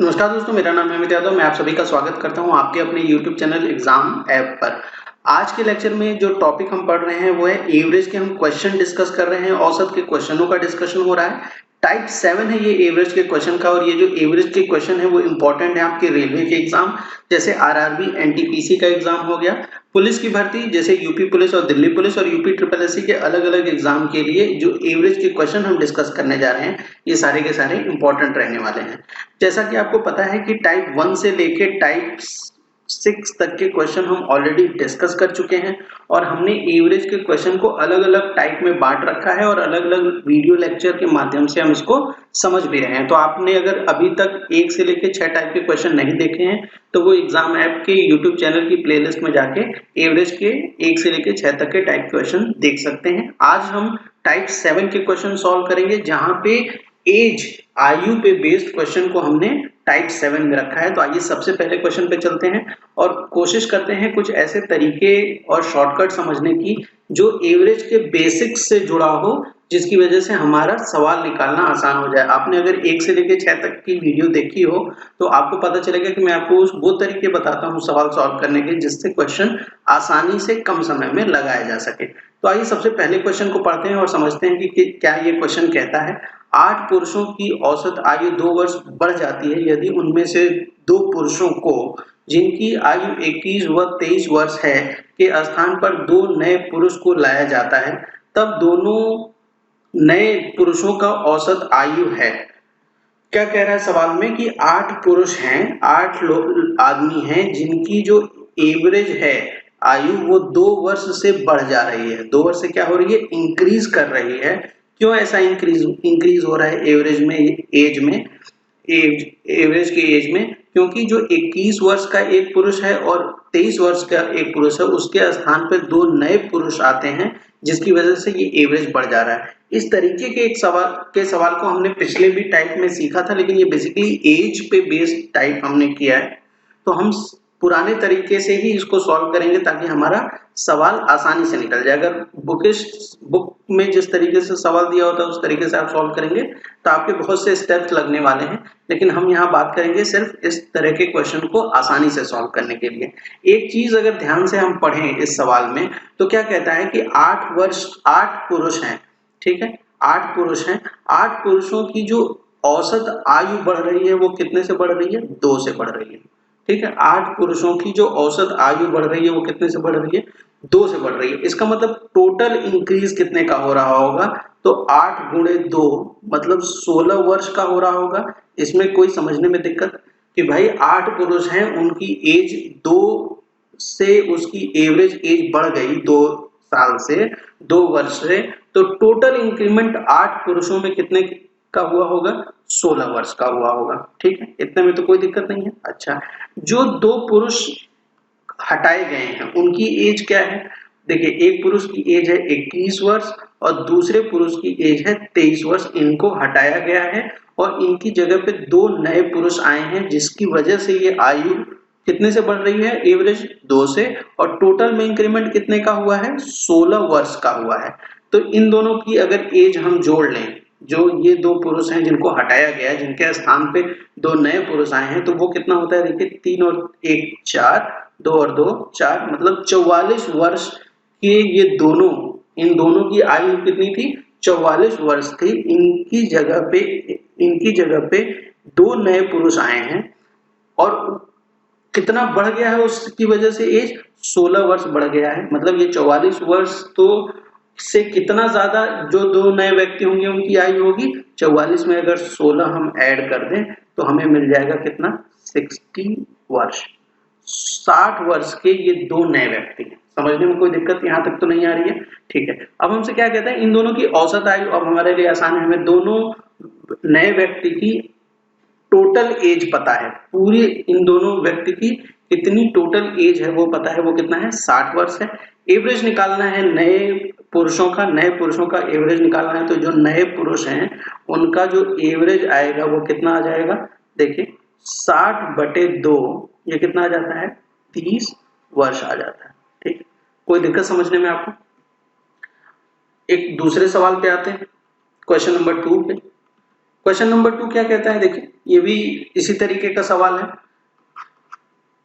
नमस्कार दोस्तों, मेरा नाम है अमित यादव। मैं आप सभी का स्वागत करता हूं आपके अपने YouTube चैनल एग्जाम ऐप पर। आज के लेक्चर में जो टॉपिक हम पढ़ रहे हैं वो है एवरेज के। हम क्वेश्चन डिस्कस कर रहे हैं, औसत के क्वेश्चनों का डिस्कशन हो रहा है। टाइप 7 है ये एवरेज के क्वेश्चन का, और ये जो एवरेज के क्वेश्चन है वो इंपॉर्टेंट है आपके रेलवे के एग्जाम, जैसे आरआरबी एनटीपीसी का एग्जाम हो गया, पुलिस की भर्ती जैसे यूपी पुलिस और दिल्ली पुलिस और यूपी ट्रिपल एससी के अलग अलग एग्जाम के लिए जो एवरेज के क्वेश्चन हम डिस्कस करने जा रहे हैं ये सारे के सारे इंपॉर्टेंट रहने वाले हैं। जैसा कि आपको पता है कि टाइप 1 से लेके टाइप 6 तक के क्वेश्चन हम ऑलरेडी डिस्कस कर चुके हैं, और हमने एवरेज के क्वेश्चन को अलग अलग टाइप में बांट रखा है और अलग अलग वीडियो लेक्चर के माध्यम से हम इसको समझ भी रहे हैं। तो आपने अगर अभी तक 1 से लेके 6 टाइप के क्वेश्चन नहीं देखे हैं तो वो एग्जाम ऐप के यूट्यूब चैनल की प्लेलिस्ट में जाके एवरेज के 1 से लेके 6 तक के टाइप क्वेश्चन देख सकते हैं। आज हम टाइप 7 के क्वेश्चन सॉल्व करेंगे, जहां पे एज आयु पे बेस्ड क्वेश्चन को हमने टाइप 7 में रखा है। तो आइए सबसे पहले क्वेश्चन पे चलते हैं और कोशिश करते हैं कुछ ऐसे तरीके और शॉर्टकट समझने की जो एवरेज के बेसिक्स से जुड़ा हो, जिसकी वजह से हमारा सवाल निकालना आसान हो जाए। आपने अगर 1 से लेकर 6 तक की वीडियो देखी हो तो आपको पता चलेगा कि मैं आपको वो तरीके बताता हूँ सवाल सॉल्व करने के जिससे क्वेश्चन आसानी से कम समय में लगाया जा सके। तो आइए सबसे पहले क्वेश्चन को पढ़ते हैं और समझते हैं कि क्या ये क्वेश्चन कहता है। 8 पुरुषों की औसत आयु 2 वर्ष बढ़ जाती है यदि उनमें से 2 पुरुषों को, जिनकी आयु 21 व 23 वर्ष है, के स्थान पर 2 नए पुरुष को लाया जाता है, तब दोनों नए पुरुषों का औसत आयु है। क्या कह रहा है सवाल में कि 8 पुरुष हैं, 8 लोग आदमी हैं, जिनकी जो एवरेज है आयु वो 2 वर्ष से बढ़ जा रही है। 2 वर्ष से क्या हो रही है? इंक्रीज कर रही है। क्यों ऐसा इंक्रीज हो रहा है एवरेज में, एज में, एवरेज के एज में? क्योंकि जो 21 वर्ष का एक पुरुष है और 23 वर्ष का एक पुरुष है, उसके स्थान पर 2 नए पुरुष आते हैं, जिसकी वजह से ये एवरेज बढ़ जा रहा है। इस तरीके के एक सवाल को हमने पिछले भी टाइप में सीखा था, लेकिन ये बेसिकली एज पे बेस्ड टाइप हमने किया है। तो हम पुराने तरीके से ही इसको सॉल्व करेंगे ताकि हमारा सवाल आसानी से निकल जाए। अगर बुक में जिस तरीके से सवाल दिया होता है उस तरीके से आप सॉल्व करेंगे तो आपके बहुत से स्टेप्स लगने वाले हैं, लेकिन हम यहाँ बात करेंगे सिर्फ इस तरह के क्वेश्चन को आसानी से सॉल्व करने के लिए। एक चीज अगर ध्यान से हम पढ़ें इस सवाल में तो क्या कहता है कि 8 पुरुष हैं, ठीक है, 8 पुरुष हैं। 8 पुरुषों की जो औसत आयु बढ़ रही है वो कितने से बढ़ रही है? 2 से बढ़ रही है, ठीक है। 8 पुरुषों की जो औसत आयु बढ़ रही है वो कितने से बढ़ रही है? 2 से बढ़ रही है। इसका मतलब टोटल इंक्रीज कितने का हो रहा होगा? तो 8 गुणे 2 मतलब 16 वर्ष का हो रहा होगा। इसमें कोई समझने में दिक्कत कि भाई 8 पुरुष हैं, उनकी एज 2 से उसकी एवरेज एज बढ़ गई 2 साल से, 2 वर्ष से, तो टोटल इंक्रीमेंट 8 पुरुषों में कितने का हुआ होगा? 16 वर्ष का हुआ होगा, ठीक है। इतने में तो कोई दिक्कत नहीं है। अच्छा, जो 2 पुरुष हटाए गए हैं उनकी एज क्या है? देखिए, एक पुरुष की एज है 21 वर्ष और दूसरे पुरुष की एज है 23 वर्ष। इनको हटाया गया है और इनकी जगह पे 2 नए पुरुष आए हैं, जिसकी वजह से ये आयु कितने से बढ़ रही है? एवरेज 2 से, और टोटल में इंक्रीमेंट कितने का हुआ है? 16 वर्ष का हुआ है। तो इन दोनों की अगर एज हम जोड़ लें, जो ये 2 पुरुष हैं जिनको हटाया गया है, जिनके स्थान पे 2 नए पुरुष आए हैं, तो वो कितना होता है? देखिए, 3 और 1 4, 2 और 2 4, मतलब 44 वर्ष के ये दोनों, इन दोनों की आयु कितनी थी? 44 वर्ष थी। इनकी जगह पे 2 नए पुरुष आए हैं और कितना बढ़ गया है उसकी वजह से एज? 16 वर्ष बढ़ गया है। मतलब ये 44 वर्ष तो से कितना ज्यादा जो 2 नए व्यक्ति होंगे उनकी आयु होगी? 44 में अगर 16 हम ऐड कर दें तो हमें मिल जाएगा कितना? 60 वर्ष। 60 वर्ष के ये 2 नए व्यक्ति हैं। समझने में कोई दिक्कत यहाँ तक तो नहीं आ रही है? ठीक है। अब हमसे क्या कहता है? इन दोनों की औसत आयु, अब हमारे लिए आसान है, हमें दोनों नए व्यक्ति की टोटल एज पता है। पूरी इन दोनों व्यक्ति की कितनी टोटल एज है वो पता है, वो कितना है? 60 वर्ष है। एवरेज निकालना है नए पुरुषों का एवरेज निकालना है। तो जो नए पुरुष हैं उनका जो एवरेज आएगा वो कितना आ जाएगा? देखिए, 60/2, ये कितना आ जाता है? 30 वर्ष आ जाता है, ठीक। कोई दिक्कत समझने में आपको? एक दूसरे सवाल पे आते हैं, क्वेश्चन नंबर 2 पे। क्वेश्चन नंबर 2 क्या कहता है, देखिए ये भी इसी तरीके का सवाल है।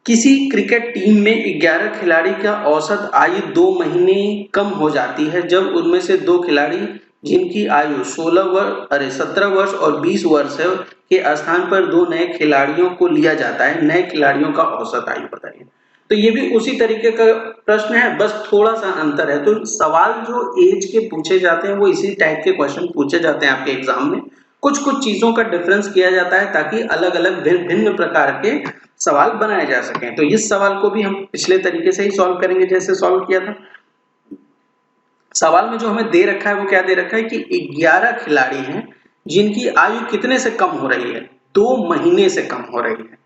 किसी क्रिकेट टीम में 11 खिलाड़ी का औसत आयु 2 महीने कम हो जाती है जब उनमें से 2 खिलाड़ी जिनकी आयु 17 वर्ष और 20 वर्ष है के स्थान पर 2 नए खिलाड़ियों को लिया जाता है। नए खिलाड़ियों का औसत आयु बताइए। तो ये भी उसी तरीके का प्रश्न है, बस थोड़ा सा अंतर है। तो सवाल जो एज के पूछे जाते हैं वो इसी टाइप के क्वेश्चन पूछे जाते हैं आपके एग्जाम में। कुछ कुछ चीजों का डिफरेंस किया जाता है ताकि अलग अलग भिन्न प्रकार के सवाल बनाए जा सकें। तो इस सवाल को भी हम पिछले तरीके से ही सॉल्व करेंगे जैसे सॉल्व किया था। सवाल में जो हमें दे रखा है वो क्या दे रखा है कि 11 खिलाड़ी हैं जिनकी आयु कितने से कम हो रही है, 2 महीने से कम हो रही है।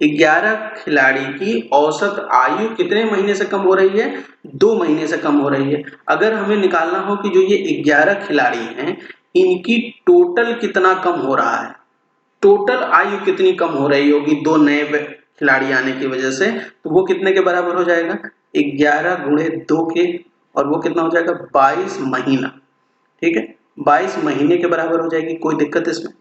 11 खिलाड़ी की औसत आयु कितने महीने से कम हो रही है, 2 महीने से कम हो रही है। अगर हमें निकालना हो कि जो ये 11 खिलाड़ी हैं इनकी टोटल कितना कम हो रहा है, टोटल आयु कितनी कम हो रही होगी 2 नए खिलाड़ी आने की वजह से, तो वो कितने के बराबर हो जाएगा, 11 गुणे 2 के, और वो कितना हो जाएगा 22 महीना। ठीक है, 22 महीने के बराबर हो जाएगी। कोई दिक्कत इसमें?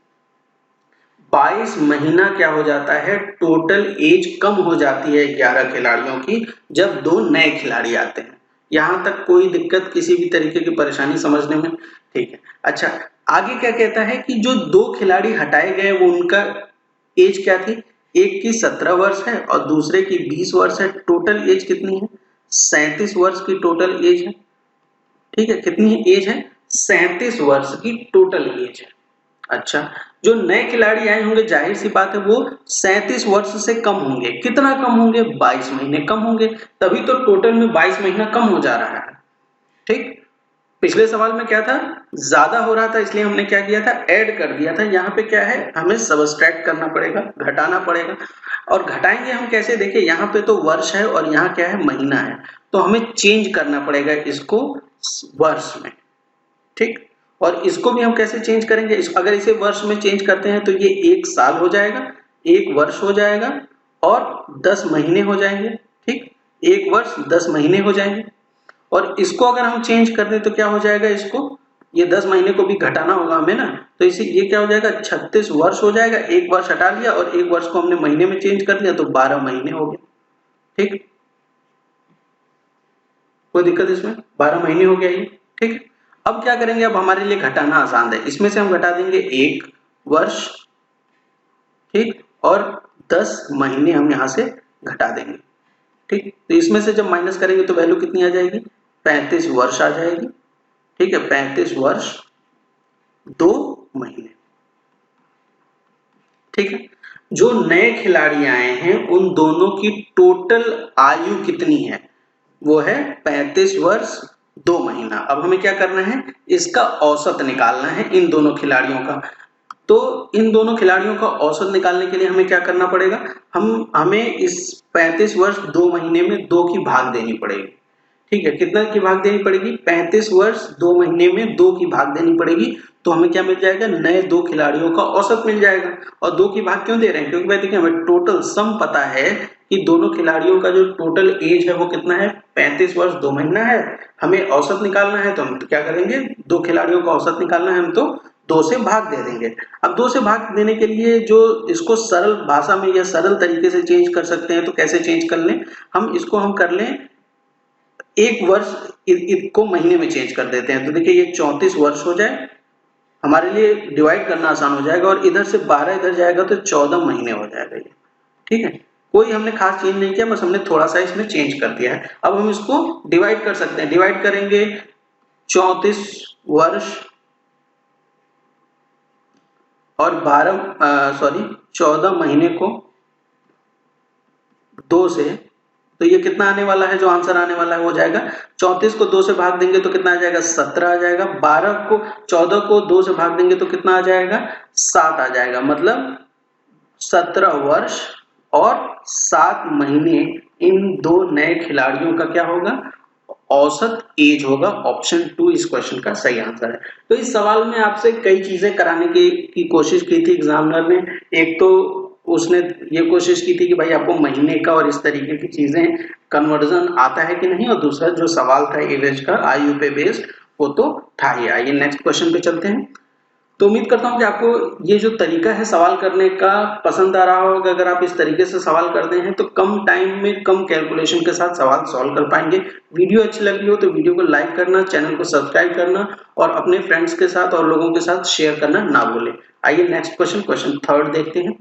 22 महीना क्या हो जाता है, टोटल एज कम हो जाती है 11 खिलाड़ियों की जब 2 नए खिलाड़ी आते हैं। यहां तक कोई दिक्कत, किसी भी तरीके की परेशानी समझने में? ठीक है। अच्छा, आगे क्या कहता है कि जो 2 खिलाड़ी हटाए गए वो उनका एज क्या थी, एक की 17 वर्ष है और दूसरे की 20 वर्ष है। टोटल एज कितनी है, 37 वर्ष की टोटल एज है। ठीक है, कितनी एज है, 37 वर्ष की टोटल एज है। अच्छा, जो नए खिलाड़ी आए होंगे जाहिर सी बात है वो 37 वर्ष से कम होंगे। कितना कम होंगे, 22 महीने कम होंगे, तभी तो टोटल में 22 महीना कम हो जा रहा है। ठीक, पिछले सवाल में क्या था, ज्यादा हो रहा था इसलिए हमने क्या किया था, ऐड कर दिया था। यहाँ पे क्या है, हमें सबट्रैक्ट करना पड़ेगा, घटाना पड़ेगा। और घटाएंगे हम कैसे, देखिए यहाँ पे तो वर्ष है और यहाँ क्या है, महीना है, तो हमें चेंज करना पड़ेगा इसको वर्ष में। ठीक, और इसको भी हम कैसे चेंज करेंगे, अगर इसे वर्ष में चेंज करते हैं तो ये 1 साल हो जाएगा, 1 वर्ष हो जाएगा और 10 महीने हो जाएंगे। ठीक, 1 वर्ष 10 महीने हो जाएंगे। और इसको अगर हम चेंज कर दें तो क्या हो जाएगा, इसको ये 10 महीने को भी घटाना होगा हमें ना, तो इसे ये क्या हो जाएगा, 36 वर्ष हो जाएगा। 1 वर्ष हटा लिया और 1 वर्ष को हमने महीने में चेंज कर लिया तो 12 महीने हो गए। ठीक, कोई दिक्कत इसमें, 12 महीने हो गया ये। ठीक, अब क्या करेंगे, अब हमारे लिए घटाना आसान है। इसमें से हम घटा देंगे 1 वर्ष, ठीक, और 10 महीने हम यहां से घटा देंगे। ठीक, तो इसमें से जब माइनस करेंगे तो वैल्यू कितनी आ जाएगी, 35 वर्ष आ जाएगी। ठीक है, 35 वर्ष 2 महीने। ठीक है, जो नए खिलाड़ी आए हैं उन दोनों की टोटल आयु कितनी है, वो है 35 वर्ष 2 महीना। अब हमें क्या करना है, इसका औसत निकालना है इन दोनों खिलाड़ियों का। तो इन दोनों खिलाड़ियों का औसत निकालने के लिए हमें क्या करना पड़ेगा, हमें इस 35 वर्ष 2 महीने में 2 की भाग देनी पड़ेगी। ठीक है, कितना की भाग देनी पड़ेगी, 35 वर्ष 2 महीने में 2 की भाग देनी पड़ेगी। तो हमें क्या मिल जाएगा, नए 2 खिलाड़ियों का औसत मिल जाएगा। और 2 की भाग क्यों दे रहे हैं, क्योंकि भाई देखिए हमें टोटल सम पता है कि दोनों खिलाड़ियों का जो टोटल एज है वो कितना है, 35 वर्ष 2 महीना है। हमें औसत निकालना है तो हम क्या करेंगे, 2 खिलाड़ियों का औसत निकालना है, हम तो 2 से भाग दे देंगे। अब 2 से भाग देने के लिए जो इसको सरल भाषा में या सरल तरीके से चेंज कर सकते हैं, तो कैसे चेंज कर लें, हम इसको हम कर लें 1 वर्ष को महीने में चेंज कर देते हैं। तो देखिए ये 34 वर्ष हो जाए, हमारे लिए डिवाइड करना आसान हो जाएगा, और इधर से 12 इधर जाएगा तो 14 महीने हो जाएगा ये। ठीक है, कोई हमने खास चेंज नहीं किया, बस हमने थोड़ा सा इसमें चेंज कर दिया है। अब हम इसको डिवाइड कर सकते हैं, डिवाइड करेंगे 34 वर्ष और 14 महीने को 2 से, तो ये कितना आने वाला है, जो आंसर आने वाला है वो जाएगा 34 को 2 से भाग देंगे तो कितना आ जाएगा, 17 आ जाएगा। 14 को 2 से भाग देंगे तो कितना आ जाएगा, 7 आ जाएगा। मतलब 17 वर्ष और 7 महीने इन 2 नए खिलाड़ियों का क्या होगा, औसत एज होगा। ऑप्शन 2 इस क्वेश्चन का सही आंसर है। तो इस सवाल में आपसे कई चीजें कराने की कोशिश की थी एग्जामिनर ने। एक तो उसने ये कोशिश की थी कि भाई आपको महीने का और इस तरीके की चीजें कन्वर्जन आता है कि नहीं, और दूसरा जो सवाल था एवरेज का आयु पे बेस्ड, वो तो था ही। आइए नेक्स्ट क्वेश्चन पे चलते हैं। तो उम्मीद करता हूं कि आपको ये जो तरीका है सवाल करने का पसंद आ रहा होगा। अगर आप इस तरीके से सवाल करते हैं तो कम टाइम में कम कैलकुलेशन के साथ सवाल सॉल्व कर पाएंगे। वीडियो अच्छी लगी हो तो वीडियो को लाइक करना, चैनल को सब्सक्राइब करना और अपने फ्रेंड्स के साथ और लोगों के साथ शेयर करना ना भूलें। आइए नेक्स्ट क्वेश्चन थर्ड देखते हैं।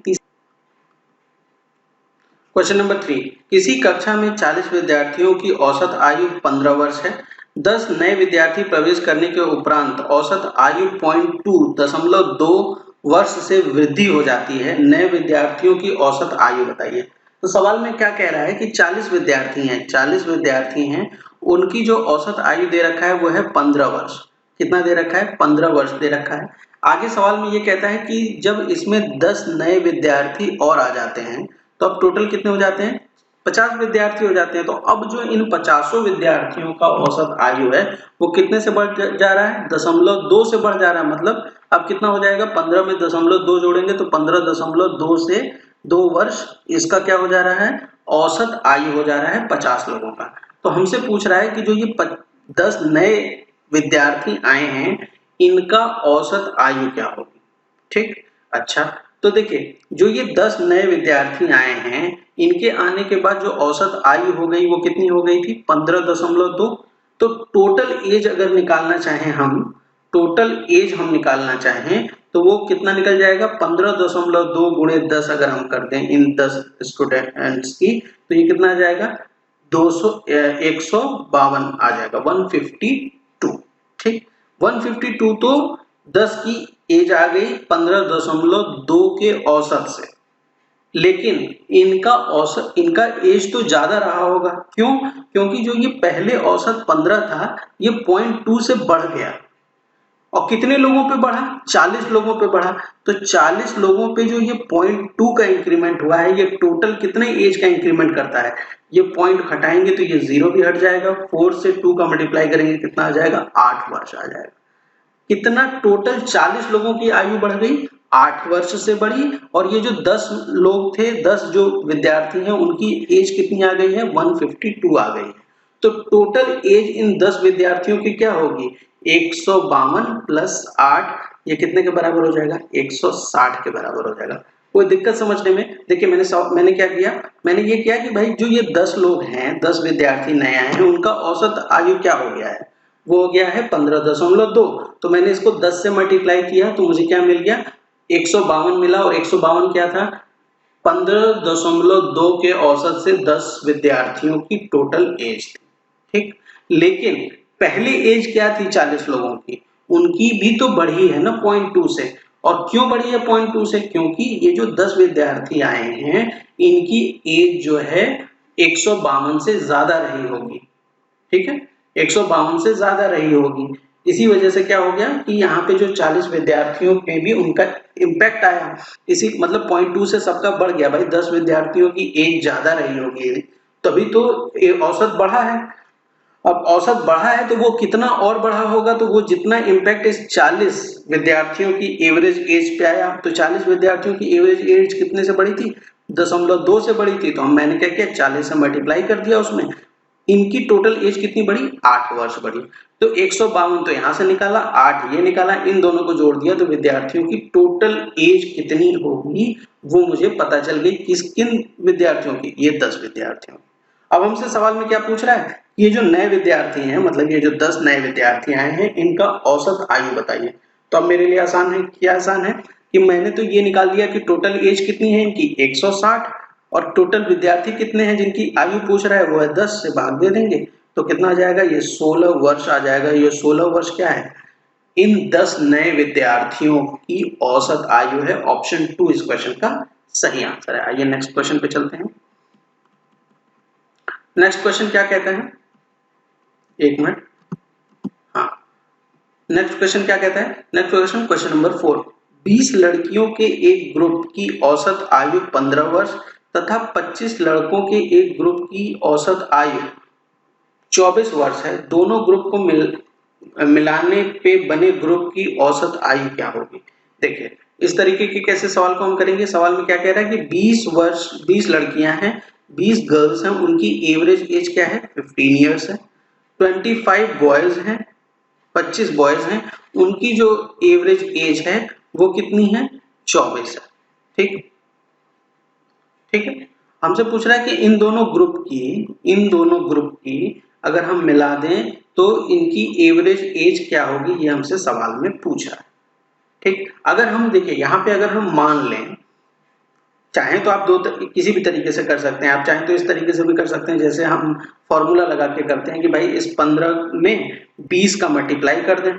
क्वेश्चन नंबर 3, किसी कक्षा में 40 विद्यार्थियों की औसत आयु 15 वर्ष है। 10 नए विद्यार्थी प्रवेश करने के उपरांत औसत आयु 0.2 वर्ष से वृद्धि हो जाती है। नए विद्यार्थियों की औसत आयु बताइए। तो सवाल में क्या कह रहा है कि 40 विद्यार्थी हैं, उनकी जो औसत आयु दे रखा है वो है 15 वर्ष। कितना दे रखा है? 15 वर्ष दे रखा है। आगे सवाल में ये कहता है कि जब इसमें 10 नए विद्यार्थी और आ जाते हैं तो अब टोटल कितने हो जाते हैं? 50 विद्यार्थी हो जाते हैं। तो अब जो इन 50 विद्यार्थियों का औसत आयु है वो कितने से बढ़ जा रहा है? 0.2 से बढ़ जा रहा है। मतलब अब कितना हो जाएगा? 15 में 0.2 जोड़ेंगे तो 15.2 से 2 वर्ष इसका क्या हो जा रहा है? औसत आयु हो जा रहा है 50 लोगों का। तो हमसे पूछ रहा है कि जो ये 10 नए विद्यार्थी आए हैं इनका औसत आयु क्या होगी। ठीक, अच्छा तो देखिए जो ये 10 नए विद्यार्थी आए हैं इनके आने के बाद जो औसत आयु हो गई वो कितनी हो गई थी? 15.2। तो टोटल एज अगर निकालना चाहें हम निकालना चाहें तो वो कितना निकल जाएगा? 15.2 गुणे 10 अगर हम कर दें इन 10 स्टूडेंट्स की तो ये कितना आ जाएगा? 152 आ जाएगा, 152। ठीक, 152 तो 10 की एज आ गई 15.2 के औसत से, लेकिन इनका एज तो ज्यादा रहा होगा। क्यों? क्योंकि जो ये पहले औसत 15 था ये 0.2 से बढ़ गया और कितने लोगों पे बढ़ा? 40 लोगों पे बढ़ा। तो 40 लोगों पे जो ये 0.2 का इंक्रीमेंट हुआ है ये टोटल कितने एज का इंक्रीमेंट करता है? ये पॉइंट हटाएंगे तो ये 0 भी हट जाएगा, 4 से 2 का मल्टीप्लाई करेंगे कितना आ जाएगा? 8 वर्ष आ जाएगा। कितना? टोटल 40 लोगों की आयु बढ़ गई, 8 वर्ष से बढ़ी। और ये जो 10 लोग थे, 10 जो विद्यार्थी हैं उनकी एज कितनी आ गई है? 152 आ गई है। तो टोटल एज इन 10 विद्यार्थियों की क्या होगी? 152 प्लस 8 ये कितने के बराबर हो जाएगा? 160 के बराबर हो जाएगा। कोई दिक्कत समझने में? देखिए मैंने क्या किया, मैंने ये किया कि भाई जो ये 10 लोग हैं, 10 विद्यार्थी नए आए हैं उनका औसत आयु क्या हो गया है? वो हो गया है 15.2। तो मैंने इसको 10 से मल्टीप्लाई किया तो मुझे क्या मिल गया? 152 मिला। और 152 क्या था? 15.2 के औसत से 10 विद्यार्थियों की टोटल एज थी। ठीक, लेकिन पहली एज क्या थी 40 लोगों की? उनकी भी तो बढ़ी है ना 0.2 से। और क्यों बढ़ी है 0.2 से? क्योंकि ये जो 10 विद्यार्थी आए हैं इनकी एज जो है 152 से ज्यादा रही होगी। ठीक है, 152 से ज्यादा रही होगी। इसी वजह से क्या हो गया कि यहाँ पे जो 40 विद्यार्थियों पे भी उनका इम्पैक्ट आया। इसी मतलब 0.2 से सबका बढ़ गया। भाई 10 विद्यार्थियों की एज ज्यादा रही होगी तभी तो औसत बढ़ा है। अब औसत बढ़ा है तो वो कितना और बढ़ा होगा? तो वो जितना इम्पैक्ट इस 40 विद्यार्थियों की एवरेज एज पे आया। तो 40 विद्यार्थियों की एवरेज एज कितने से बढ़ी थी? 0.2 से बढ़ी थी। तो मैंने क्या किया? 40 से मल्टीप्लाई कर दिया उसमें। इनकी टोटल एज कितनी बढ़ी? 8 वर्ष बढ़ी। तो 152 तो यहां से निकाला, 8 ये निकाला, इन दोनों को जोड़ दिया तो विद्यार्थियों की टोटल एज कितनी होगी वो मुझे पता चल गई। किन विद्यार्थियों की? ये 10 विद्यार्थियों। अब हमसे सवाल में क्या पूछ रहा है? ये जो नए विद्यार्थी हैं, मतलब ये जो 10 नए विद्यार्थी आए हैं इनका औसत आयु बताइए। तो अब मेरे लिए आसान है। क्या आसान है कि मैंने तो ये निकाल दिया कि टोटल एज कितनी है इनकी? 160। और टोटल विद्यार्थी कितने हैं जिनकी आयु पूछ रहा है? वो है 10 से भाग दे देंगे तो कितना आ जाएगा? ये 16 वर्ष आ जाएगा। ये 16 वर्ष क्या है? इन 10 नए विद्यार्थियों की औसत आयु है। ऑप्शन 2 इस क्वेश्चन का सही आंसर है। आइए नेक्स्ट क्वेश्चन पे चलते हैं। नेक्स्ट क्वेश्चन क्या कहता है? एक मिनट, हाँ, नेक्स्ट क्वेश्चन क्या कहता है? नेक्स्ट क्वेश्चन नंबर 4, 20 लड़कियों के एक ग्रुप की औसत आयु 15 वर्ष तथा 25 लड़कों के एक ग्रुप की औसत आयु 24 वर्ष है। दोनों ग्रुप को मिलाने पे बने ग्रुप की औसत आयु क्या होगी? देखिए इस तरीके के कैसे सवाल को हम करेंगे। सवाल में क्या कह रहा है कि 20 लड़कियां हैं, 20 गर्ल्स हैं, उनकी एवरेज एज क्या है? 15 ईयर्स है। 25 बॉयज हैं, 25 बॉयज हैं उनकी जो एवरेज एज है वो कितनी है, 24 है। ठीक ठीक है। हमसे पूछ रहा है कि इन दोनों ग्रुप की अगर हम मिला दें तो इनकी एवरेज एज क्या होगी, ये हमसे सवाल में पूछ रहा है। ठीक, अगर हम देखिए यहाँ पे अगर हम मान लें, चाहें तो आप किसी भी तरीके से कर सकते हैं, आप चाहें तो इस तरीके से भी कर सकते हैं जैसे हम फॉर्मूला लगा के करते हैं कि भाई इस 15 में 20 का मल्टीप्लाई कर दें।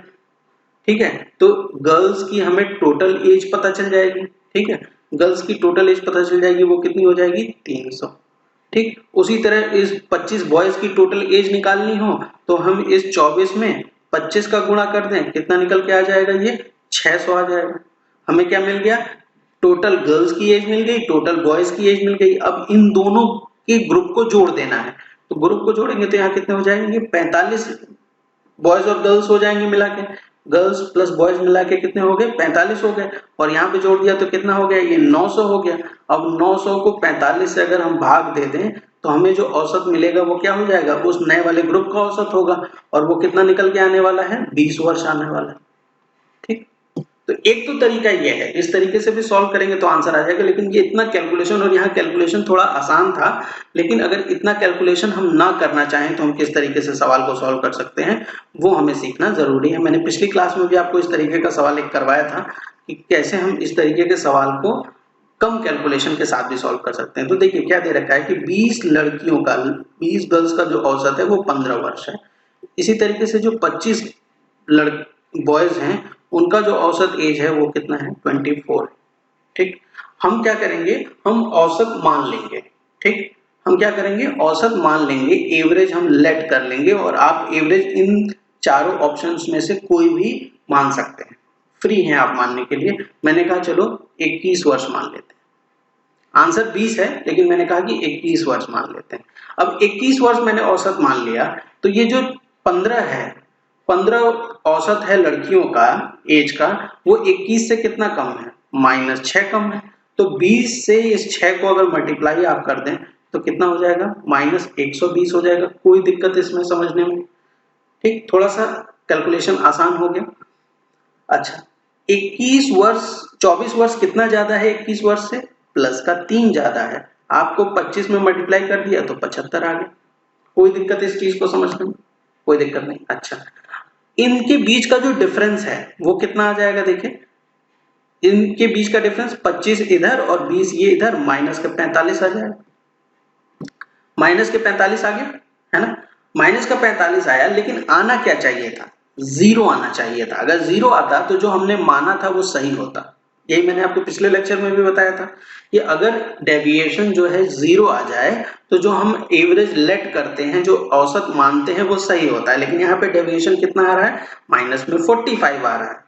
ठीक है, तो गर्ल्स की हमें टोटल एज पता चल जाएगी। ठीक है, गर्ल्स की टोटल एज पता चल जाएगी, वो कितनी हो जाएगी, 300। ठीक, उसी तरह इस 25 बॉयज की टोटल एज निकालनी हो तो हम इस 24 में 25 का गुणा कर दें, कितना निकल के आ जाएगा, ये 600 आ जाएगा। हमें क्या मिल गया, टोटल गर्ल्स की एज मिल गई, टोटल बॉयज की एज मिल गई। अब इन दोनों के ग्रुप को जोड़ देना है, तो ग्रुप को जोड़ेंगे तो यहाँ कितने हो जाएंगे, 45 बॉयज और गर्ल्स हो जाएंगे मिला के, गर्ल्स प्लस बॉयज मिला के कितने हो गए, 45 हो गए। और यहाँ पे जोड़ दिया तो कितना हो गया, ये 900 हो गया। अब 900 को 45 से अगर हम भाग दे दें तो हमें जो औसत मिलेगा वो क्या हो जाएगा, उस नए वाले ग्रुप का औसत होगा, और वो कितना निकल के आने वाला है, 20 वर्ष आने वाला है। ठीक, तो एक तो तरीका ये है, इस तरीके से भी सॉल्व करेंगे तो आंसर आ जाएगा। लेकिन ये इतना कैलकुलेशन, और यहाँ कैलकुलेशन थोड़ा आसान था, लेकिन अगर इतना कैलकुलेशन हम ना करना चाहें तो हम किस तरीके से सवाल को सॉल्व कर सकते हैं वो हमें सीखना जरूरी है। मैंने पिछली क्लास में भी आपको इस तरीके का सवाल एक करवाया था कि कैसे हम इस तरीके के सवाल को कम कैलकुलेशन के साथ भी सॉल्व कर सकते हैं। तो देखिए क्या दे रखा है कि 20 लड़कियों का, 20 गर्ल्स का जो औसत है वो 15 वर्ष है। इसी तरीके से जो 25 बॉयज हैं उनका जो औसत एज है वो कितना है, 24। ठीक, हम क्या करेंगे, हम औसत मान लेंगे। ठीक, हम क्या करेंगे, औसत मान लेंगे, एवरेज हम लेट कर लेंगे, और आप एवरेज इन चारों ऑप्शंस में से कोई भी मान सकते हैं, फ्री हैं आप मानने के लिए। मैंने कहा चलो 21 वर्ष मान लेते हैं, आंसर 20 है लेकिन मैंने कहा कि 21 वर्ष मान लेते हैं। अब 21 वर्ष मैंने औसत मान लिया, तो ये जो 15 है, 15 औसत है लड़कियों का एज का, वो 21 से कितना कम है, -6 कम है। तो 20 से इस 6 को अगर मल्टीप्लाई आप कर दें तो कितना हो जाएगा, -120 हो जाएगा। कोई दिक्कत इसमें समझने में? ठीक, थोड़ा सा कैलकुलेशन आसान हो गया। अच्छा, 21 वर्ष, 24 वर्ष कितना ज्यादा है 21 वर्ष से, प्लस का 3 ज्यादा है। आपको 25 में मल्टीप्लाई कर दिया तो 75 आ गया। कोई दिक्कत इस चीज को समझने में? कोई दिक्कत नहीं। अच्छा, इनके बीच का जो डिफरेंस है वो कितना आ जाएगा, देखिए इनके बीच का डिफरेंस 25 इधर और 20 ये इधर, -45 आ जाएगा। -45 आ गया है ना, -45 आया, लेकिन आना क्या चाहिए था, 0 आना चाहिए था। अगर 0 आता तो जो हमने माना था वो सही होता। यही मैंने आपको पिछले लेक्चर में भी बताया था कि अगर डेविएशन जो है 0 आ जाए तो जो हम एवरेज लेट करते हैं, जो औसत मानते हैं वो सही होता है। लेकिन यहाँ पे डेविएशन कितना आ रहा है, माइनस में 45 आ रहा है।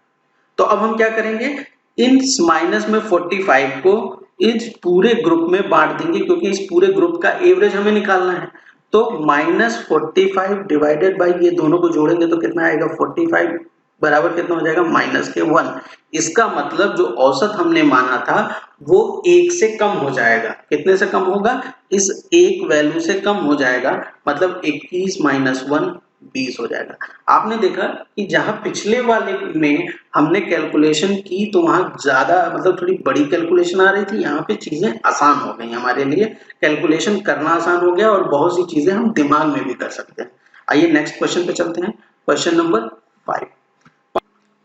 तो अब हम क्या करेंगे, इन माइनस में 45 को इस पूरे ग्रुप में बांट देंगे, क्योंकि इस पूरे ग्रुप का एवरेज हमें निकालना है। तो -45 डिवाइडेड बाई ये दोनों को जोड़ेंगे तो कितना आएगा, 45 बराबर कितना हो जाएगा, -1। इसका मतलब जो औसत हमने माना था वो 1 से कम हो जाएगा। कितने से कम होगा, इस एक वैल्यू से कम हो जाएगा, मतलब 21 - 1 20 हो जाएगा। आपने देखा कि जहां पिछले वाले में हमने कैलकुलेशन की तो वहां ज्यादा, मतलब थोड़ी बड़ी कैलकुलेशन आ रही थी, यहाँ पे चीजें आसान हो गई हमारे लिए, कैलकुलेशन करना आसान हो गया और बहुत सी चीजें हम दिमाग में भी कर सकते हैं। आइए नेक्स्ट क्वेश्चन पे चलते हैं। Question number 5।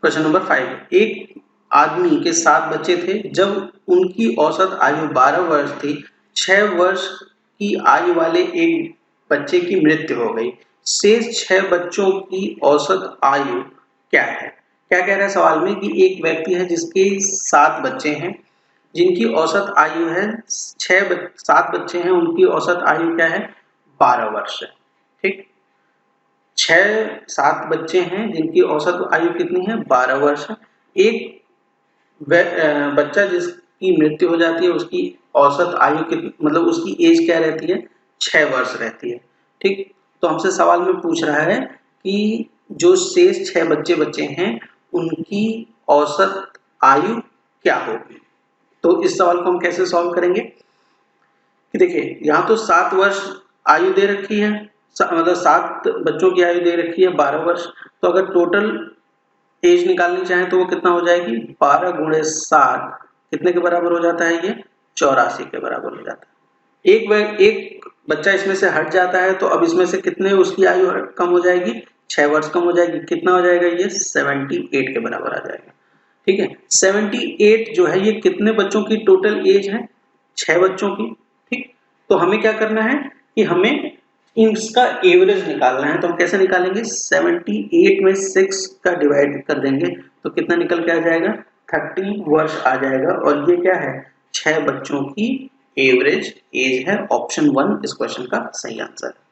क्वेश्चन नंबर 5, एक आदमी के 7 बच्चे थे। जब उनकी औसत आयु 12 वर्ष थी, 6 वर्ष की आयु वाले एक बच्चे की मृत्यु हो गई। शेष 6 बच्चों की औसत आयु क्या है? क्या कह रहा है सवाल में कि एक व्यक्ति है जिसके 7 बच्चे हैं, जिनकी औसत आयु है 7 बच्चे हैं, उनकी औसत आयु क्या है, 12 वर्ष है। ठीक, 7 बच्चे हैं जिनकी औसत आयु कितनी है, 12 वर्ष है। एक बच्चा जिसकी मृत्यु हो जाती है उसकी औसत आयु कितनी, मतलब उसकी एज क्या रहती है, 6 वर्ष रहती है। ठीक, तो हमसे सवाल में पूछ रहा है कि जो शेष 6 बच्चे हैं उनकी औसत आयु क्या होगी। तो इस सवाल को हम कैसे सॉल्व करेंगे कि देखिए यहाँ तो 7 वर्ष आयु दे रखी है, मतलब 7 बच्चों की आयु दे रखी है 12 वर्ष। तो अगर टोटल एज निकालनी चाहें तो वो कितना हो जाएगी, 12 गुणे 60 कितने के बराबर हो जाता है, ये 84 के बराबर हो जाता है। एक बच्चा इसमें से हट जाता है तो अब इसमें से कितने उसकी आयु कम हो जाएगी, 6 वर्ष कम हो जाएगी। कितना हो जाएगा, ये 78 के बराबर आ जाएगा। ठीक है, 78 जो है ये कितने बच्चों की टोटल एज है, 6 बच्चों की। ठीक, तो हमें क्या करना है कि हमें इसका एवरेज निकालना है। तो हम कैसे निकालेंगे, 78 में 6 का डिवाइड कर देंगे तो कितना निकल के आ जाएगा, 30 वर्ष आ जाएगा। और ये क्या है, 6 बच्चों की एवरेज एज है। ऑप्शन 1 इस क्वेश्चन का सही आंसर है।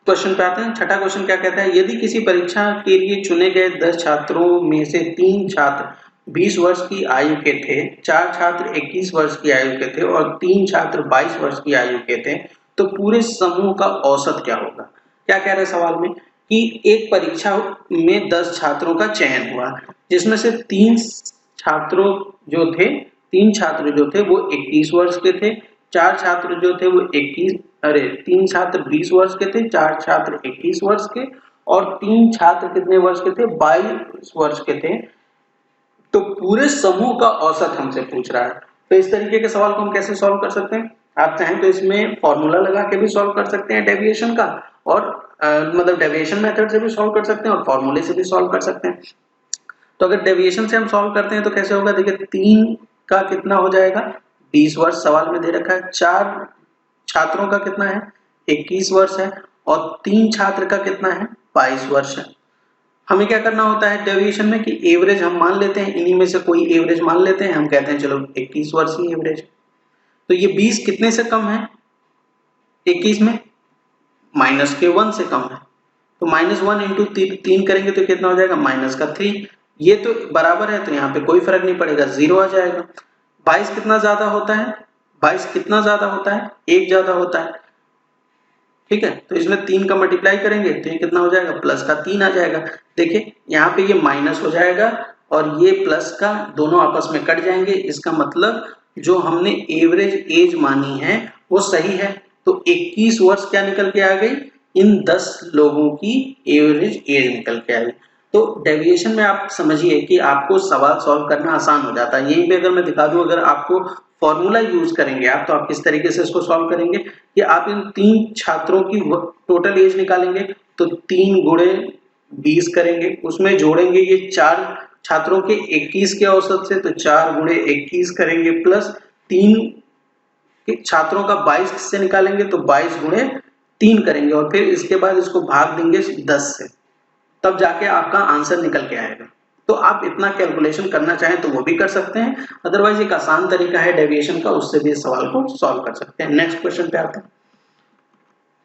क्वेश्चन पे आते हैं। छठा क्वेश्चन क्या कहता है, यदि किसी परीक्षा के लिए चुने गए 10 छात्रों में से 3 छात्र 20 वर्ष की आयु के थे, 4 छात्र 21 वर्ष की आयु के थे और 3 छात्र 22 वर्ष की आयु के थे, तो पूरे समूह का औसत क्या होगा। क्या कह रहे हैं सवाल में कि एक परीक्षा में 10 छात्रों का चयन हुआ, जिसमें से 3 छात्र जो थे वो 21 वर्ष के थे, 4 छात्र जो थे वो 3 छात्र 20 वर्ष के थे, 4 छात्र 21 वर्ष के और 3 छात्र कितने वर्ष के थे, 22 वर्ष के थे। तो पूरे समूह का औसत हमसे पूछ रहा है। तो इस तरीके के सवाल को हम कैसे सॉल्व कर सकते हैं, आप चाहें तो इसमें फॉर्मूला लगा के भी सॉल्व कर सकते हैं डेविएशन का, और मतलब डेविएशन मेथड से भी सॉल्व कर सकते हैं और फॉर्मूले से भी सॉल्व कर सकते हैं। तो अगर डेविएशन से हम सॉल्व करते हैं तो कैसे होगा, देखिए 3 का कितना हो जाएगा, 20 वर्ष सवाल में दे रखा है, 4 छात्रों का कितना है, 21 वर्ष है और 3 छात्र का कितना है, 22 वर्ष है। हमें क्या करना होता है डेविएशन में कि एवरेज हम मान लेते हैं, इन्हीं में से कोई एवरेज मान लेते हैं। हम कहते हैं चलो 21 वर्ष की एवरेज, तो ये 20 कितने से कम है, 21 में माइनस के 1 से कम है, तो -1 इंटू 3 करेंगे तो कितना हो जाएगा, -3। ये तो बराबर है तो यहाँ पे कोई फर्क नहीं पड़ेगा, 0 आ जाएगा। 22 कितना ज्यादा होता है, 22 कितना ज्यादा होता है, 1 ज्यादा होता है। ठीक है, तो इसमें 3 का मल्टीप्लाई करेंगे तो ये कितना हो जाएगा, प्लस का 3 आ जाएगा। देखिए यहाँ पे ये माइनस हो जाएगा और ये प्लस का दोनों आपस में कट जाएंगे। इसका मतलब जो हमने एवरेज एज मानी है वो सही है। तो 21 वर्ष क्या निकल के आ गई, इन 10 लोगों की एवरेज एज निकल के आ गई। तो डेविएशन में आप समझिए कि आपको सवाल सॉल्व करना आसान हो जाता है। यहीं पे अगर मैं दिखा दूं, अगर आपको फॉर्मूला यूज करेंगे आप, तो आप किस तरीके से इसको सॉल्व करेंगे कि आप इन 3 छात्रों की टोटल एज निकालेंगे तो 3 गुणे 20 करेंगे, उसमें जोड़ेंगे ये 4 छात्रों के 21 के औसत से, तो 4 गुणे 21 करेंगे प्लस 3 छात्रों का 22 से निकालेंगे तो 22 गुणे 3 करेंगे और फिर इसके बाद इसको भाग देंगे 10 से, तब जाके आपका आंसर निकल के आएगा। तो आप इतना कैलकुलेशन करना चाहें तो वो भी कर सकते हैं, अदरवाइज एक आसान तरीका है डेविएशन का, उससे भी इस सवाल को सॉल्व कर सकते हैं। नेक्स्ट क्वेश्चन पे आते हैं।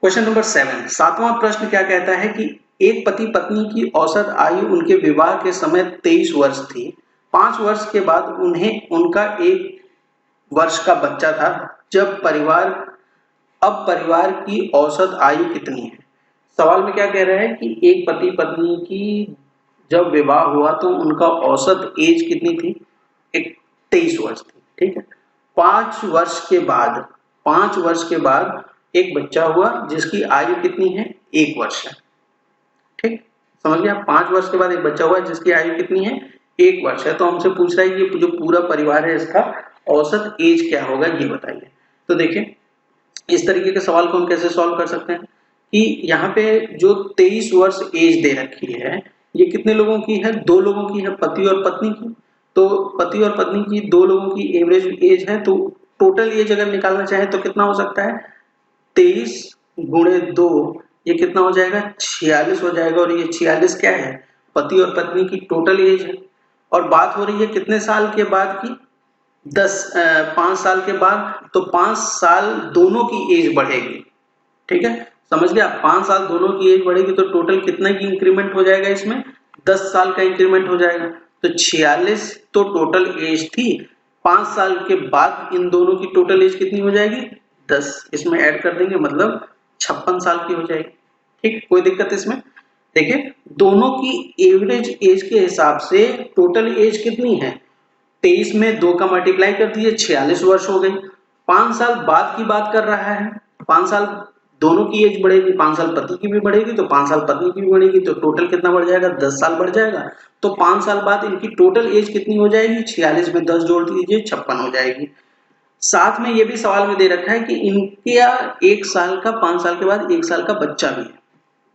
क्वेश्चन नंबर 7, 7वां प्रश्न क्या कहता है कि एक पति पत्नी की औसत आयु उनके विवाह के समय 23 वर्ष थी। 5 वर्ष के बाद उन्हें उनका 1 वर्ष का बच्चा था। अब परिवार की औसत आयु कितनी है। सवाल में क्या कह रहा है कि एक पति पत्नी की जब विवाह हुआ तो उनका औसत एज कितनी थी, 23 वर्ष थी। ठीक है, 5 वर्ष के बाद एक बच्चा हुआ जिसकी आयु कितनी है, 1 वर्ष है। ठीक, समझ गया, 5 वर्ष के बाद एक बच्चा हुआ जिसकी आयु कितनी है, 1 वर्ष है। तो हमसे पूछ रहा है कि जो पूरा परिवार है इसका औसत एज क्या होगा, ये बताइए। तो देखिए इस तरीके के सवाल को हम कैसे सॉल्व कर सकते हैं कि यहाँ पे जो 23 वर्ष एज दे रखी है ये कितने लोगों की है, 2 लोगों की है, पति और पत्नी की। तो पति और पत्नी की 2 लोगों की एवरेज एज है, तो टोटल एज अगर निकालना चाहे तो कितना हो सकता है, 23 गुणे 2 ये कितना हो जाएगा, 46 हो जाएगा। और ये 46 क्या है, पति और पत्नी की टोटल एज है। और बात हो रही है कितने साल के बाद की, 5 साल के बाद। तो 5 साल दोनों की एज बढ़ेगी। ठीक है, समझ गया, 5 साल दोनों की एज बढ़ेगी तो टोटल कितना की इंक्रीमेंट हो जाएगा, इसमें 10 साल का इंक्रीमेंट हो जाएगा। तो 46 तो टोटल एज थी, 5 साल के बाद इन दोनों की टोटल एज कितनी हो जाएगी, 10 इसमें ऐड कर देंगे, मतलब 56 साल की हो जाएगी। ठीक, कोई दिक्कत इसमें। देखिए दोनों की एवरेज एज के हिसाब से टोटल एज कितनी है, 23 में 2 का मल्टीप्लाई कर दीजिए, 46 वर्ष हो गई। 5 साल बाद की बात कर रहा है, 5 साल दोनों की एज बढ़ेगी, 5 साल पति की भी बढ़ेगी तो 5 साल पत्नी की भी बढ़ेगी, तो टोटल कितना बढ़ जाएगा, 10 साल बढ़ जाएगा। तो 5 साल बाद इनकी टोटल एज कितनी हो जाएगी, 46 में 10 जोड़ दीजिए 56 हो जाएगी। साथ में ये भी सवाल में दे रखा है कि इनका 1 साल का, 5 साल के बाद 1 साल का बच्चा भी है,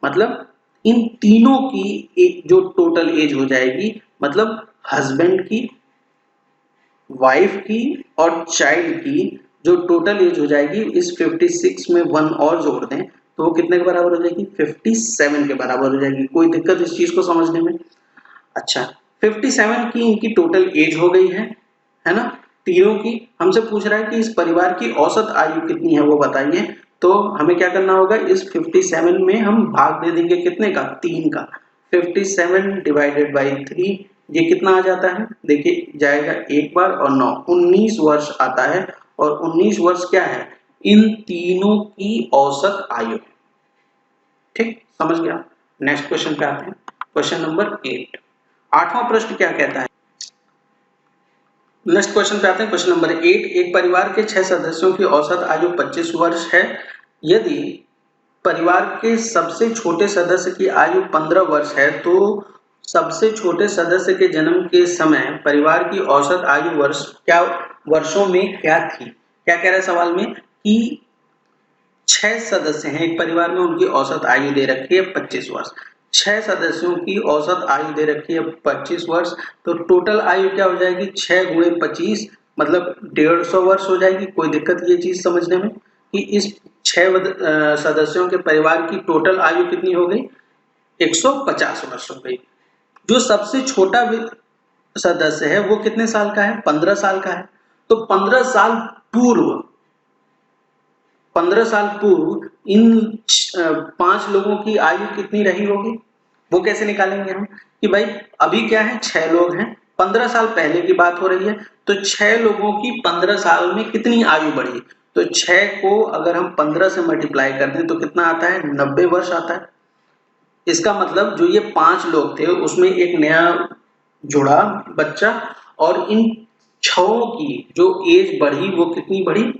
मतलब इन तीनों की एक जो टोटल एज हो जाएगी, मतलब हस्बैंड की, वाइफ की और चाइल्ड की जो टोटल एज हो जाएगी, इस 56 में 1 और जोड़ दें तो वो कितने के बराबर हो जाएगी, 57 के बराबर हो जाएगी। कोई दिक्कत इस चीज को समझने में? अच्छा, 57 की इनकी टोटल एज हो गई है ना, तीनों की। हमसे पूछ रहा है कि इस परिवार की औसत आयु कितनी है वो बताइए। तो हमें क्या करना होगा, इस 57 में हम भाग दे देंगे कितने का, 3 का। 57 डिवाइडेड बाई 3, ये कितना आ जाता है, देखिए जाएगा एक बार और 9, 19 वर्ष आता है। और 19 वर्ष क्या है, इन तीनों की औसत आयु। ठीक, समझ गया। नेक्स्ट क्वेश्चन पे आते हैं, क्वेश्चन नंबर 8। 8वां प्रश्न क्या कहता है, नेक्स्ट क्वेश्चन पे आते हैं, क्वेश्चन नंबर 8। एक परिवार के 6 सदस्यों की औसत आयु 25 वर्ष है। यदि परिवार के सबसे छोटे सदस्य की आयु 15 वर्ष है तो सबसे छोटे सदस्य के जन्म के समय परिवार की औसत आयु वर्षों में क्या थी। क्या कह रहा है सवाल में कि 6 सदस्य हैं एक परिवार में, उनकी औसत आयु दे रखी है 25 वर्ष। 6 सदस्यों की औसत आयु दे रखी है 25 वर्ष, तो टोटल आयु क्या हो जाएगी, 6 गुणे 25 मतलब 150 वर्ष हो जाएगी। कोई दिक्कत ये चीज समझने में कि इस 6 सदस्यों के परिवार की टोटल आयु कितनी हो गई, 150 वर्ष हो गई। जो सबसे छोटा सदस्य है वो कितने साल का है, 15 साल का है। तो 15 साल पूर्व इन 5 लोगों की आयु कितनी रही होगी, वो कैसे निकालेंगे हम कि भाई अभी क्या है, 6 लोग हैं, 15 साल पहले की बात हो रही है, तो 6 लोगों की 15 साल में कितनी आयु बढ़ी। तो 6 को अगर हम 15 से मल्टीप्लाई कर दें तो कितना आता है, 90 वर्ष आता है। इसका मतलब जो ये 5 लोग थे उसमें एक नया जुड़ा बच्चा, और इन 6 की जो एज बढ़ी वो कितनी बढ़ी,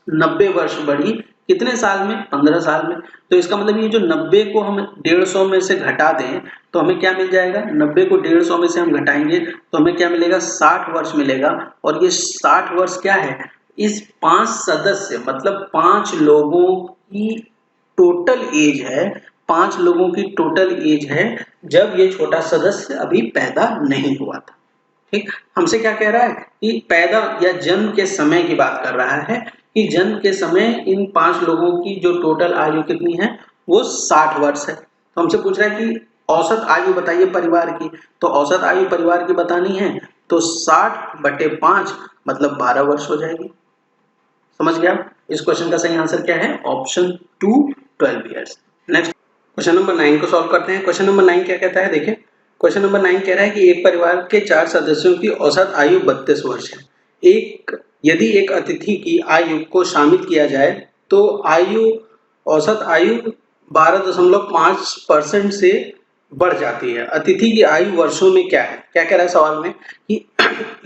90 वर्ष बढ़ी। कितने साल में, 15 साल में। तो इसका मतलब ये जो 90 को हम 150 में से घटा दें तो हमें क्या मिल जाएगा, 90 को 150 में से हम घटाएंगे तो हमें क्या मिलेगा, 60 वर्ष मिलेगा। और ये 60 वर्ष क्या है, इस 5 सदस्य मतलब 5 लोगों की टोटल एज है, 5 लोगों की टोटल एज है जब ये छोटा सदस्य अभी पैदा नहीं हुआ था। ठीक, हमसे क्या कह रहा है कि पैदा या जन्म के समय की बात कर रहा है कि जन्म के समय इन 5 लोगों की जो टोटल आयु कितनी है वो 60 वर्ष है। तो हमसे पूछ रहा है कि औसत आयु बताइए परिवार की। तो औसत आयु परिवार की बतानी है तो 60/5 मतलब 12 वर्ष हो जाएगी। समझ गया। इस क्वेश्चन का सही आंसर क्या है, option 2 12 years. Next question number 9 को सॉल्व करते हैं। क्वेश्चन नंबर 9 क्या कहता है, देखिए क्वेश्चन नंबर 9 कह रहा है कि एक परिवार के 4 सदस्यों की औसत आयु 32 वर्ष है। यदि एक अतिथि की आयु को शामिल किया जाए तो औसत आयु 12.5% से बढ़ जाती है। अतिथि की आयु वर्षों में क्या है, क्या कह रहा है सवाल में कि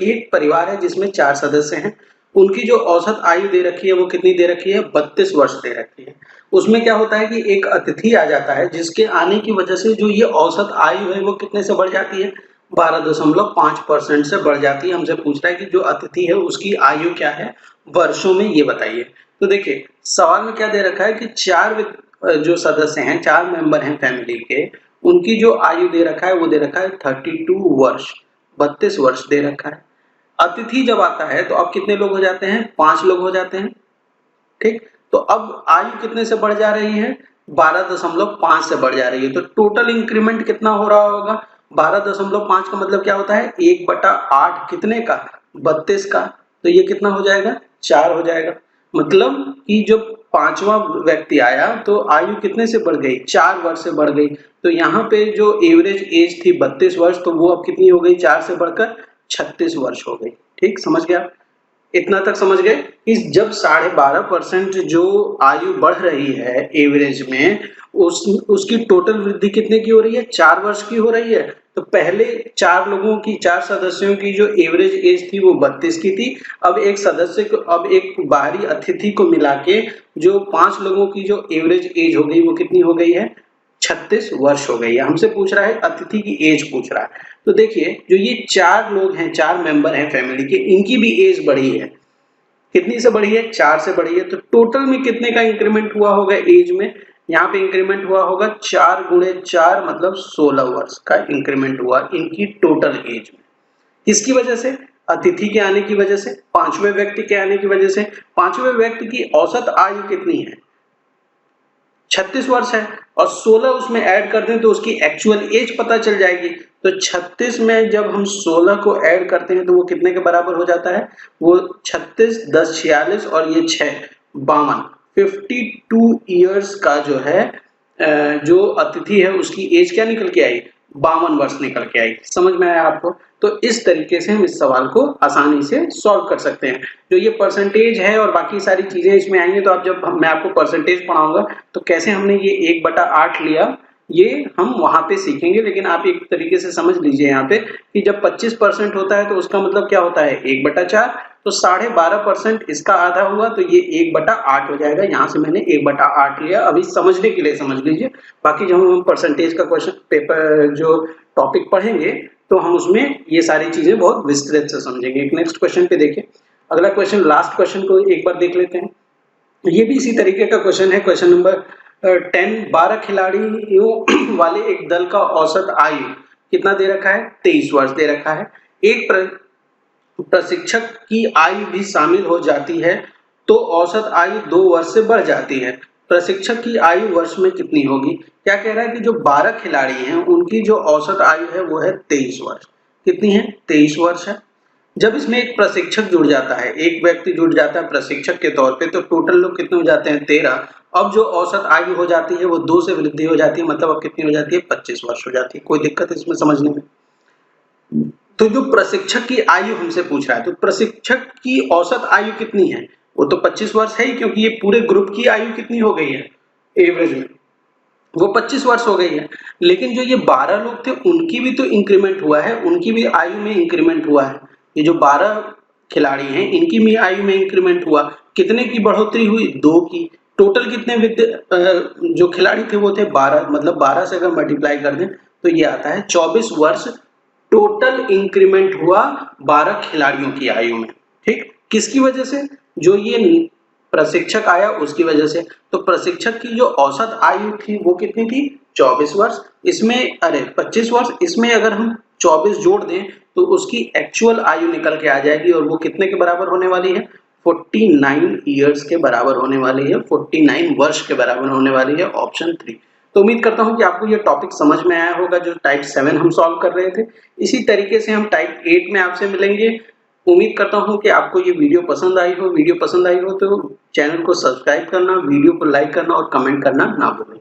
एक परिवार है जिसमें 4 सदस्य हैं, उनकी जो औसत आयु दे रखी है वो कितनी दे रखी है, 32 वर्ष दे रखी है। उसमें क्या होता है कि एक अतिथि आ जाता है जिसके आने की वजह से जो ये औसत आयु है वो कितने से बढ़ जाती है, 12.5% से बढ़ जाती है। हमसे पूछ रहा है कि जो अतिथि है उसकी आयु क्या है वर्षों में, ये बताइए। तो देखिए सवाल में क्या दे रखा है कि 4 जो सदस्य हैं, 4 मेंबर हैं फैमिली के, उनकी जो आयु दे रखा है वो दे रखा है 32 वर्ष, 32 वर्ष दे रखा है। अतिथि जब आता है तो अब कितने लोग हो जाते हैं, 5 लोग हो जाते हैं। ठीक, तो अब आयु कितने से बढ़ जा रही है, 12.5 से बढ़ जा रही है। तो टोटल इंक्रीमेंट कितना हो रहा होगा, 12.5 का मतलब क्या होता है, 1/8 कितने का, 32 का। तो ये कितना हो जाएगा, 4 हो जाएगा। मतलब कि जो 5वां व्यक्ति आया तो आयु कितने से बढ़ गई, 4 वर्ष से बढ़ गई। तो यहाँ पे जो एवरेज एज थी 32 वर्ष, तो वो अब कितनी हो गई, 4 से बढ़कर 36 वर्ष हो गई। ठीक, समझ गया। इतना तक समझ गए कि जब 12.5% जो आयु बढ़ रही है एवरेज में, उसकी टोटल वृद्धि कितने की हो रही है? 4 वर्ष की हो रही है। तो पहले 4 लोगों की, 4 सदस्यों की जो एवरेज एज थी वो 32 की थी। अब एक सदस्य को, अब एक बाहरी अतिथि को मिला के जो 5 लोगों की जो एवरेज एज हो गई वो कितनी हो गई है? 36 वर्ष हो गई है। हमसे पूछ रहा है, अतिथि की एज पूछ रहा है। तो देखिए जो ये 4 लोग हैं, 4 मेंबर हैं फैमिली के, इनकी भी एज बढ़ी है। कितनी से बढ़ी है? 4 से बढ़ी है। तो टोटल में कितने का इंक्रीमेंट हुआ होगा एज में? यहाँ पे इंक्रीमेंट हुआ होगा 4 गुणे 4 मतलब 16 वर्ष का इंक्रीमेंट हुआ इनकी टोटल एज में। किसकी वजह से? अतिथि के आने की वजह से, 5वें व्यक्ति के आने की वजह से। 5वें व्यक्ति की औसत आयु कितनी है? 36 वर्ष है, और 16 उसमें ऐड कर दें तो उसकी एक्चुअल एज पता चल जाएगी। तो 36 में जब हम 16 को ऐड करते हैं तो वो कितने के बराबर हो जाता है? वो 36, 10 46 और ये 6 52, 52 ईयर्स का जो है जो अतिथि है उसकी एज क्या निकल के आई? 52 वर्ष निकल के आई। समझ में आया आपको? तो इस तरीके से हम इस सवाल को आसानी से सॉल्व कर सकते हैं। जो ये परसेंटेज है और बाकी सारी चीजें इसमें आएंगी, तो आप जब मैं आपको परसेंटेज पढ़ाऊंगा तो कैसे हमने ये 1/8 लिया ये हम वहां पे सीखेंगे। लेकिन आप एक तरीके से समझ लीजिए यहाँ पे कि जब 25% होता है तो उसका मतलब क्या होता है? 1/4। तो 12.5% इसका आधा हुआ तो ये 1/8 हो जाएगा। यहाँ से मैंने 1/8 लिया। अभी समझने के लिए समझ लीजिए, बाकी जब हम परसेंटेज का क्वेश्चन पेपर जो टॉपिक पढ़ेंगे तो हम उसमें ये सारी चीजें बहुत विस्तृत से समझेंगे। एक नेक्स्ट क्वेश्चन पे देखिए, अगला क्वेश्चन, लास्ट क्वेश्चन को एक बार देख लेते हैं। ये भी इसी तरीके का क्वेश्चन है। क्वेश्चन नंबर 10, 12 खिलाड़ियों वाले एक दल का औसत आयु कितना दे रखा है? 23 वर्ष दे रखा है। एक प्रशिक्षक की आयु भी शामिल हो जाती है तो औसत आयु 2 वर्ष से बढ़ जाती है। प्रशिक्षक की आयु वर्ष में कितनी होगी? क्या कह रहा है कि जो 12 खिलाड़ी हैं उनकी जो औसत आयु है वो है 23 वर्ष। कितनी है? 23 वर्ष है। जब इसमें एक प्रशिक्षक जुड़ जाता है, एक व्यक्ति जुड़ जाता है प्रशिक्षक के तौर पे, तो टोटल लोग कितने हो जाते हैं? 13। अब जो औसत आयु हो जाती है वो 2 से वृद्धि हो जाती है, मतलब अब कितनी हो जाती है? 25 वर्ष हो जाती है। कोई दिक्कत इसमें समझने में? तो जो प्रशिक्षक की आयु हमसे पूछ रहा है, तो प्रशिक्षक की औसत आयु कितनी है? वो तो 25 वर्ष है ही, क्योंकि ये पूरे ग्रुप की आयु कितनी हो गई है एवरेज में? वो 25 वर्ष हो गई है। लेकिन जो ये 12 लोग थे उनकी भी तो इंक्रीमेंट हुआ है, उनकी भी आयु में इंक्रीमेंट हुआ है। ये जो 12 खिलाड़ी हैं इनकी भी आयु में इंक्रीमेंट हुआ। कितने की बढ़ोतरी हुई? 2 की। टोटल कितने जो खिलाड़ी थे वो थे 12, मतलब 12 से अगर मल्टीप्लाई कर दें तो ये आता है 24 वर्ष टोटल इंक्रीमेंट हुआ 12 खिलाड़ियों की आयु में। ठीक, किसकी वजह से? जो ये प्रशिक्षक आया उसकी वजह से। तो प्रशिक्षक की जो औसत आयु थी वो कितनी थी? 24 वर्ष। इसमें 25 वर्ष, इसमें अगर हम 24 जोड़ दें तो उसकी एक्चुअल आयु निकल के आ जाएगी, और वो कितने के बराबर होने वाली है? 49 ईयर्स के बराबर होने वाली है, 49 वर्ष के बराबर होने वाली है। ऑप्शन 3। तो उम्मीद करता हूं कि आपको ये टॉपिक समझ में आया होगा जो टाइप 7 हम सॉल्व कर रहे थे। इसी तरीके से हम टाइप 8 में आपसे मिलेंगे। उम्मीद करता हूं कि आपको ये वीडियो पसंद आई हो। वीडियो पसंद आई हो तो चैनल को सब्सक्राइब करना, वीडियो को लाइक करना और कमेंट करना ना भूलें।